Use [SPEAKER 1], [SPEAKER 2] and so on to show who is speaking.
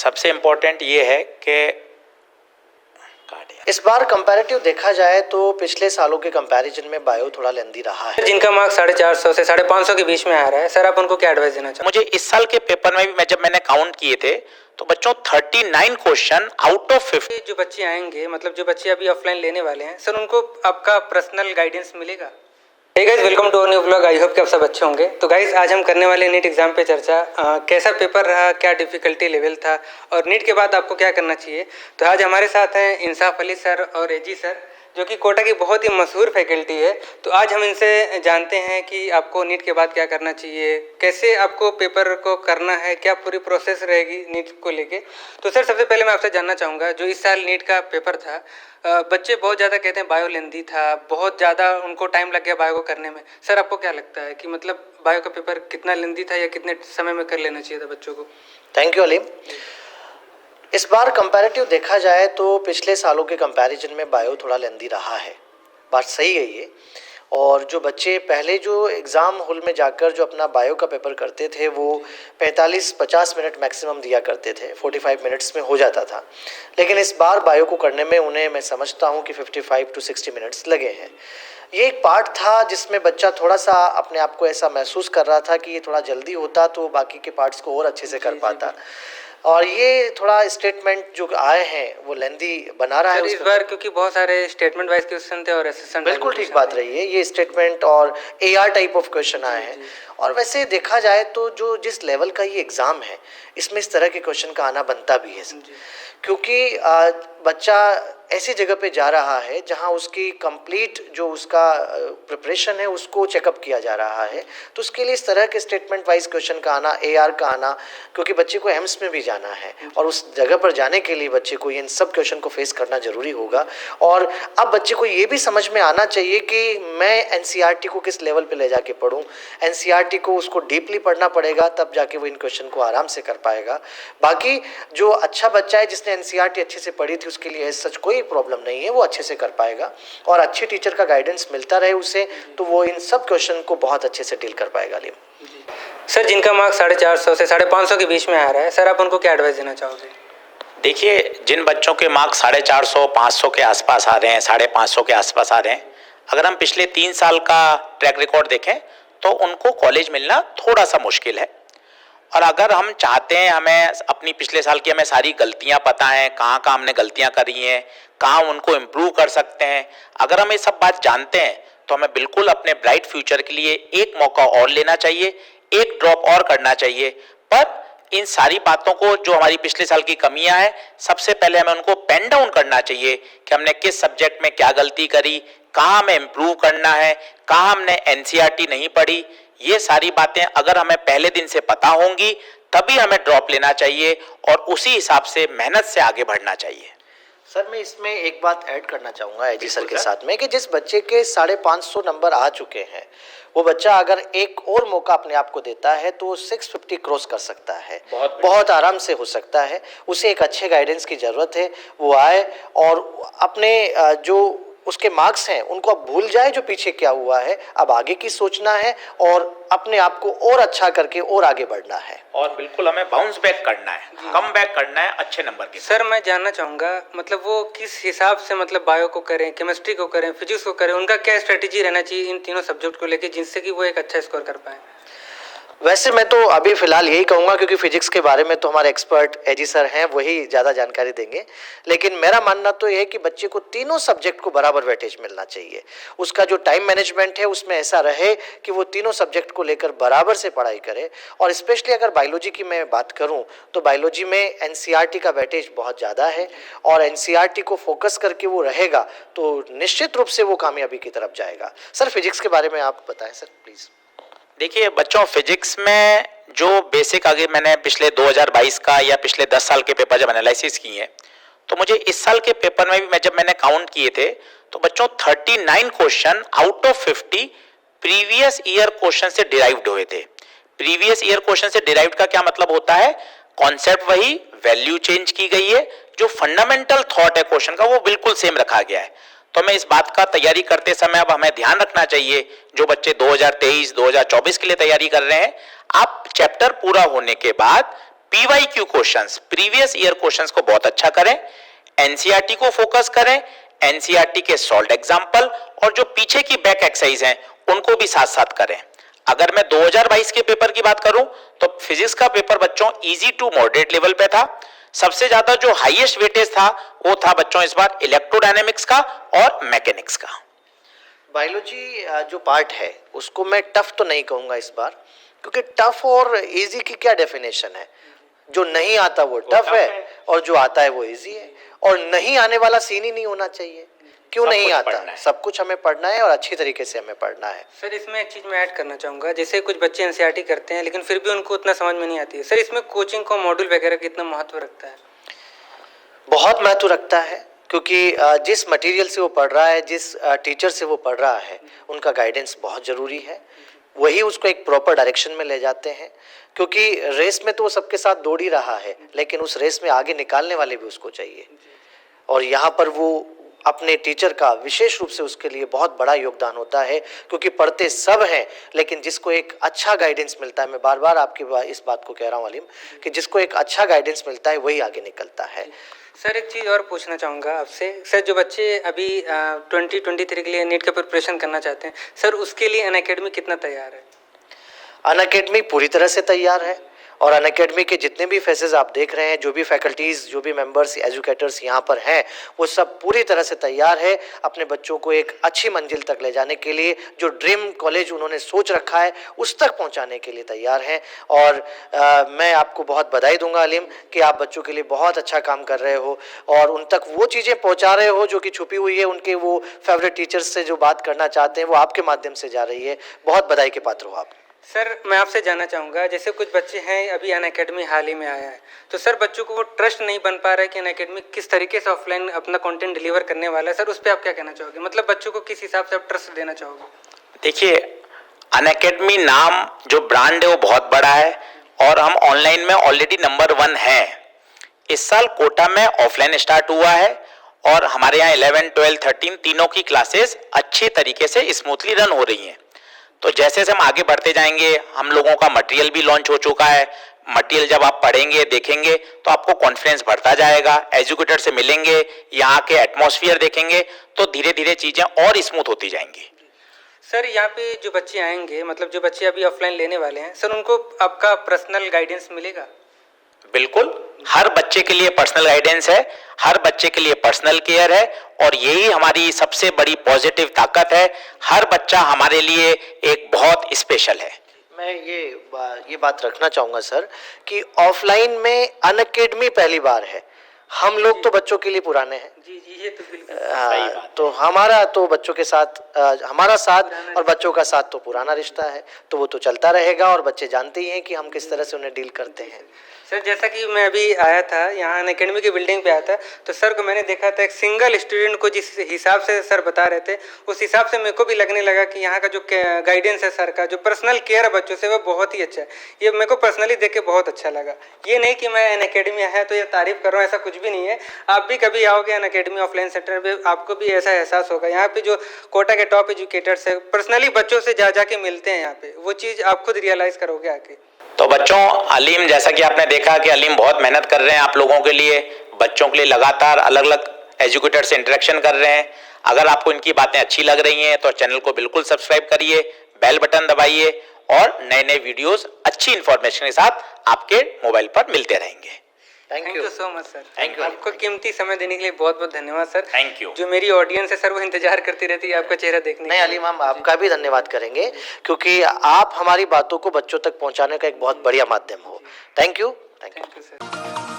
[SPEAKER 1] सबसे इम्पोर्टेंट ये है कि
[SPEAKER 2] इस बार कंपैरेटिव देखा जाए तो पिछले सालों के कंपैरिजन में बायो थोड़ा लेंदी रहा है।
[SPEAKER 3] जिनका मार्क्स 450 से 550 के बीच में आ रहा है, सर आप उनको क्या एडवाइस देना चाहेंगे?
[SPEAKER 1] मुझे इस साल के पेपर में भी जब मैंने काउंट किए थे तो बच्चों 39 क्वेश्चन आउट ऑफ 50।
[SPEAKER 3] जो बच्चे आएंगे, मतलब जो बच्चे अभी ऑफलाइन लेने वाले हैं, सर उनको आपका पर्सनल गाइडेंस मिलेगा? Hey guys, welcome to new vlog. I hope कि आप सब अच्छे होंगे। तो गाइस, आज हम करने वाले नीट एग्जाम पे चर्चा। कैसा पेपर रहा, क्या डिफिकल्टी लेवल था और नीट के बाद आपको क्या करना चाहिए। तो आज हमारे साथ हैं इंसाफ अली सर और एजी सर, जो कि कोटा की बहुत ही मशहूर फैकल्टी है। तो आज हम इनसे जानते हैं कि आपको नीट के बाद क्या करना चाहिए, कैसे आपको पेपर को करना है, क्या पूरी प्रोसेस रहेगी नीट को लेके। तो सर, सबसे पहले मैं आपसे जानना चाहूँगा, जो इस साल नीट का पेपर था, बच्चे बहुत ज़्यादा कहते हैं बायो लेंदी था, बहुत ज़्यादा उनको टाइम लग गया बायो को करने में। सर आपको क्या लगता है कि मतलब बायो का पेपर कितना लेंदी था या कितने समय में कर लेना चाहिए था बच्चों को?
[SPEAKER 2] Thank you Aleem. इस बार कंपैरेटिव देखा जाए तो पिछले सालों के कंपैरिजन में बायो थोड़ा लेंदी रहा है, बात सही है ये। और जो बच्चे पहले जो एग्ज़ाम हॉल में जाकर जो अपना बायो का पेपर करते थे वो 45-50 मिनट मैक्सिमम दिया करते थे, 45 मिनट्स में हो जाता था। लेकिन इस बार बायो को करने में उन्हें मैं समझता हूँ कि 55 to 60 मिनट्स लगे हैं। ये एक पार्ट था जिसमें बच्चा थोड़ा सा अपने आप को ऐसा महसूस कर रहा था कि ये थोड़ा जल्दी होता तो बाकी के पार्ट्स को और अच्छे से कर पाता। और ये थोड़ा स्टेटमेंट जो आए हैं वो लेंदी बना रहा है
[SPEAKER 3] इस बार, क्योंकि बहुत सारे स्टेटमेंट वाइज क्वेश्चन थे और असिस्टेंट।
[SPEAKER 2] बिल्कुल ठीक बात रही है, ये स्टेटमेंट और एआर टाइप ऑफ क्वेश्चन आए हैं। और वैसे देखा जाए तो जो जिस लेवल का ये एग्ज़ाम है इसमें इस तरह के क्वेश्चन का आना बनता भी है, क्योंकि बच्चा ऐसी जगह पे जा रहा है जहां उसकी कंप्लीट जो उसका प्रिपरेशन है उसको चेकअप किया जा रहा है। तो उसके लिए इस तरह के स्टेटमेंट वाइज क्वेश्चन का आना, एआर का आना, क्योंकि बच्चे को एम्स में भी जाना है और उस जगह पर जाने के लिए बच्चे को इन सब क्वेश्चन को फेस करना ज़रूरी होगा। और अब बच्चे को ये भी समझ में आना चाहिए कि मैं एनसीईआरटी को किस लेवल पे ले जाके पढूं। एनसीईआरटी को उसको डीपली पढ़ना पड़ेगा, तब जाके वो इन क्वेश्चन को आराम से कर पाएगा। बाकी जो अच्छा बच्चा है जिसने एनसीईआरटी अच्छे से पढ़ी थी उसके लिए सच कोई प्रॉब्लम नहीं है, वो अच्छे से कर पाएगा। और अच्छे टीचर का गाइडेंस मिलता रहे उसे तो वो इन सब क्वेश्चन को बहुत अच्छे से डील कर पाएगा।
[SPEAKER 3] सर, जिनका मार्क्स 450 से 550 के बीच में आ रहा है, सर आप उनको क्या एडवाइस देना चाहोगे?
[SPEAKER 1] देखिए, जिन बच्चों के मार्क्स 450-500 के आसपास आ रहे हैं, 550 के आसपास आ रहे हैं, अगर हम पिछले 3 साल का ट्रैक रिकॉर्ड देखें तो उनको कॉलेज मिलना थोड़ा सा मुश्किल है। और अगर हम चाहते हैं, हमें अपनी पिछले साल की हमें सारी गलतियां पता हैं, कहाँ कहाँ हमने गलतियां करी हैं, कहाँ उनको इम्प्रूव कर सकते हैं, अगर हम ये सब बात जानते हैं तो हमें बिल्कुल अपने ब्राइट फ्यूचर के लिए एक मौका और लेना चाहिए, एक ड्रॉप और करना चाहिए। पर इन सारी बातों को, जो हमारी पिछले साल की कमियां हैं, सबसे पहले हमें उनको पेन डाउन करना चाहिए कि हमने किस सब्जेक्ट में क्या गलती करी, कहाँ हमें इम्प्रूव करना है, कहाँ हमने एनसीईआरटी नहीं पढ़ी। ये सारी बातें अगर हमें पहले दिन से पता होंगी तभी हमें ड्रॉप लेना चाहिए और उसी हिसाब से मेहनत से आगे बढ़ना चाहिए।
[SPEAKER 2] सर, मैं इसमें एक बात ऐड करना चाहूँगा एजी सर के साथ में कि जिस बच्चे के 550 नंबर आ चुके हैं वो बच्चा अगर एक और मौका अपने आप को देता है तो 650 क्रॉस कर सकता है, बहुत आराम से हो सकता है। उसे एक अच्छे गाइडेंस की ज़रूरत है, वो आए और अपने जो उसके मार्क्स हैं उनको अब भूल जाए जो पीछे क्या हुआ है, अब आगे की सोचना है और अपने आप को और अच्छा करके और आगे बढ़ना है।
[SPEAKER 1] और बिल्कुल हमें बाउंस बैक करना है, कम बैक करना है अच्छे नंबर के।
[SPEAKER 3] सर, मैं जानना चाहूँगा, मतलब वो किस हिसाब से, मतलब बायो को करें, केमिस्ट्री को करें, फिजिक्स को करें, उनका क्या स्ट्रेटेजी रहना चाहिए इन तीनों सब्जेक्ट को लेके जिनसे कि वो एक अच्छा स्कोर कर पाए?
[SPEAKER 2] वैसे मैं तो अभी फ़िलहाल यही कहूँगा, क्योंकि फिजिक्स के बारे में तो हमारे एक्सपर्ट एजी सर हैं, वही ज़्यादा जानकारी देंगे। लेकिन मेरा मानना तो ये है कि बच्चे को तीनों सब्जेक्ट को बराबर वेटेज मिलना चाहिए। उसका जो टाइम मैनेजमेंट है उसमें ऐसा रहे कि वो तीनों सब्जेक्ट को लेकर बराबर से पढ़ाई करे। और स्पेशली अगर बायोलॉजी की मैं बात करूँ तो बायोलॉजी में एनसीईआरटी का वेटेज बहुत ज़्यादा है और एनसीईआरटी को फोकस करके वो रहेगा तो निश्चित रूप से वो कामयाबी की तरफ जाएगा। सर, फिजिक्स के बारे में आप बताएं सर प्लीज़।
[SPEAKER 1] देखिए बच्चों, फिजिक्स में जो बेसिक, आगे मैंने पिछले 2022 का या पिछले 10 साल के पेपर जब एनालिसिस किए हैं तो मुझे इस साल के पेपर में भी जब मैंने काउंट किए थे तो बच्चों 39 question out of 50 previous year question से डिराइव्ड हुए थे। प्रीवियस ईयर क्वेश्चन से डिराइव्ड का क्या मतलब होता है? कॉन्सेप्ट वही, वैल्यू चेंज की गई है, जो फंडामेंटल थॉट है क्वेश्चन का वो बिल्कुल सेम रखा गया है। तो हमें इस बात का तैयारी करते समय अब हमें ध्यान रखना चाहिए, जो बच्चे 2023-2024 के लिए तैयारी कर रहे हैं, आप चैप्टर पूरा होने के बाद PYQ questions, previous year questions को बहुत अच्छा करें, एनसीईआरटी को फोकस करें, एनसीईआरटी के सॉल्व एग्जाम्पल और जो पीछे की बैक एक्सरसाइज हैं उनको भी साथ साथ करें। अगर मैं 2022 के पेपर की बात करूं तो फिजिक्स का पेपर बच्चों इजी टू मॉडरेट लेवल पे था। सबसे ज्यादा जो हाईएस्ट वेटेज था वो था बच्चों इस बार इलेक्ट्रोडायनेमिक्स का और मैकेनिक्स का।
[SPEAKER 2] बायोलॉजी जो पार्ट है उसको मैं टफ तो नहीं कहूँगा इस बार, क्योंकि टफ और इजी की क्या डेफिनेशन है? जो नहीं आता वो टफ है और जो आता है वो इजी है, और नहीं आने वाला सीन ही नहीं होना चाहिए। क्यों नहीं आता? सब कुछ हमें पढ़ना है और अच्छी तरीके से हमें पढ़ना है।
[SPEAKER 3] सर इसमें एक चीज़ मैं ऐड करना चाहूँगा, जैसे कुछ बच्चे एनसीईआरटी करते हैं लेकिन फिर भी उनको उतना समझ में नहीं आती है। सर इसमें कोचिंग को मॉड्यूल वगैरह कितना महत्व रखता है?
[SPEAKER 2] बहुत महत्व रखता है, क्योंकि जिस मटेरियल से वो पढ़ रहा है, जिस टीचर से वो पढ़ रहा है, उनका गाइडेंस बहुत ज़रूरी है। वही उसको एक प्रॉपर डायरेक्शन में ले जाते हैं, क्योंकि रेस में तो वो सबके साथ दौड़ ही रहा है, लेकिन उस रेस में आगे निकालने वाले भी उसको चाहिए। और यहाँ पर वो अपने टीचर का विशेष रूप से उसके लिए बहुत बड़ा योगदान होता है, क्योंकि पढ़ते सब हैं लेकिन जिसको एक अच्छा गाइडेंस मिलता है, मैं बार बार आपकी इस बात को कह रहा हूँ अलीम, कि जिसको एक अच्छा गाइडेंस मिलता है वही आगे निकलता है।
[SPEAKER 3] सर एक चीज़ और पूछना चाहूँगा आपसे, सर जो बच्चे अभी 2023 के लिए नीट का प्रिपरेशन करना चाहते हैं, सर उसके लिए अनअकैडमी कितना तैयार है?
[SPEAKER 2] अनअकैडमी पूरी तरह से तैयार है, और अनअकैडमी के जितने भी फेसेस आप देख रहे हैं, जो भी फैकल्टीज़, जो भी मेंबर्स, एजुकेटर्स यहाँ पर हैं, वो सब पूरी तरह से तैयार है अपने बच्चों को एक अच्छी मंजिल तक ले जाने के लिए। जो ड्रीम कॉलेज उन्होंने सोच रखा है उस तक पहुँचाने के लिए तैयार हैं। और मैं आपको बहुत बधाई दूंगा अलीम कि आप बच्चों के लिए बहुत अच्छा काम कर रहे हो और उन तक वो चीज़ें पहुँचा रहे हो जो कि छुपी हुई है। उनके वो फेवरेट टीचर्स से जो बात करना चाहते हैं वो आपके माध्यम से जा रही है। बहुत बधाई के पात्र हो आप।
[SPEAKER 3] सर मैं आपसे जानना चाहूँगा, जैसे कुछ बच्चे हैं अभी अनअकैडमी हाल ही में आया है, तो सर बच्चों को वो ट्रस्ट नहीं बन पा रहा है कि अनअकैडमी किस तरीके से ऑफलाइन अपना कंटेंट डिलीवर करने वाला है। सर उस पर आप क्या कहना चाहोगे? मतलब बच्चों को किस हिसाब से आप ट्रस्ट देना चाहोगे?
[SPEAKER 1] देखिए, अनअकैडमी नाम जो ब्रांड है वो बहुत बड़ा है और हम ऑनलाइन में ऑलरेडी नंबर 1 हैं। इस साल कोटा में ऑफलाइन स्टार्ट हुआ है और हमारे यहाँ 11, 12, 13 तीनों की क्लासेस अच्छे तरीके से स्मूथली रन हो रही हैं। तो जैसे जैसे हम आगे बढ़ते जाएंगे, हम लोगों का मटेरियल भी लॉन्च हो चुका है। मटेरियल जब आप पढ़ेंगे, देखेंगे तो आपको कॉन्फिडेंस बढ़ता जाएगा। एजुकेटर से मिलेंगे, यहाँ के एटमॉस्फेयर देखेंगे तो धीरे धीरे चीजें और स्मूथ होती जाएंगी।
[SPEAKER 3] सर यहाँ पे जो बच्चे आएंगे, मतलब जो बच्चे अभी ऑफलाइन लेने वाले हैं, सर उनको आपका पर्सनल गाइडेंस मिलेगा?
[SPEAKER 1] बिल्कुल, हर बच्चे के लिए पर्सनल गाइडेंस है, हर बच्चे के लिए पर्सनल केयर है और यही हमारी सबसे बड़ी पॉजिटिव ताकत है। हर बच्चा हमारे लिए एक बहुत स्पेशल है।
[SPEAKER 2] मैं ये बात रखना चाहूँगा सर कि ऑफलाइन में अनअकैडमी पहली बार है। हम लोग तो बच्चों के लिए पुराने हैं।
[SPEAKER 3] जी जी, ये तो बिल्कुल
[SPEAKER 2] हाँ, तो हमारा तो बच्चों के साथ हमारा साथ और बच्चों का साथ तो पुराना रिश्ता है, तो वो तो चलता रहेगा और बच्चे जानते ही हैं कि हम किस तरह से उन्हें डील करते हैं।
[SPEAKER 3] सर जैसा कि मैं अभी आया था यहाँ अनअकैडमी की बिल्डिंग पे आया था, तो सर को मैंने देखा था एक सिंगल स्टूडेंट को जिस हिसाब से सर बता रहे थे उस हिसाब से मेरे को भी लगने लगा कि यहाँ का जो गाइडेंस है सर का, जो पर्सनल केयर है बच्चों से, वो बहुत ही अच्छा है। ये मेरे को पर्सनली देख के बहुत अच्छा लगा। ये नहीं कि मैं अनअकैडमी आया तो ये तारीफ कर रहा हूँ, ऐसा कुछ भी नहीं है। आप भी कभी आओगे अनअकैडमी ऑफलाइन सेंटर पे, आपको भी ऐसा एहसास होगा। यहाँ पे जो कोटा के टॉप एजुकेटर्स है पर्सनली बच्चों से जा के मिलते हैं यहाँ पे, वो चीज़ आप खुद रियलाइज़ करोगे आके।
[SPEAKER 1] तो बच्चों, अलीम, जैसा कि आपने देखा कि अलीम बहुत मेहनत कर रहे हैं आप लोगों के लिए, बच्चों के लिए लगातार अलग अलग एजुकेटर से इंटरेक्शन कर रहे हैं। अगर आपको इनकी बातें अच्छी लग रही हैं तो चैनल को बिल्कुल सब्सक्राइब करिए, बेल बटन दबाइए और नए नए वीडियोस अच्छी इंफॉर्मेशन के साथ आपके मोबाइल पर मिलते रहेंगे।
[SPEAKER 3] Thank you so much sir.
[SPEAKER 1] Thank you.
[SPEAKER 3] आपको कीमती समय देने के लिए बहुत बहुत धन्यवाद सर।
[SPEAKER 1] Thank you.
[SPEAKER 3] जो मेरी ऑडियंस है सर वो इंतजार करती रहती है आपका चेहरा देखने।
[SPEAKER 2] नहीं अलीम, हम आपका भी धन्यवाद करेंगे क्योंकि आप हमारी बातों को बच्चों तक पहुंचाने का एक बहुत बढ़िया माध्यम हो। Thank you.
[SPEAKER 3] Thank you sir.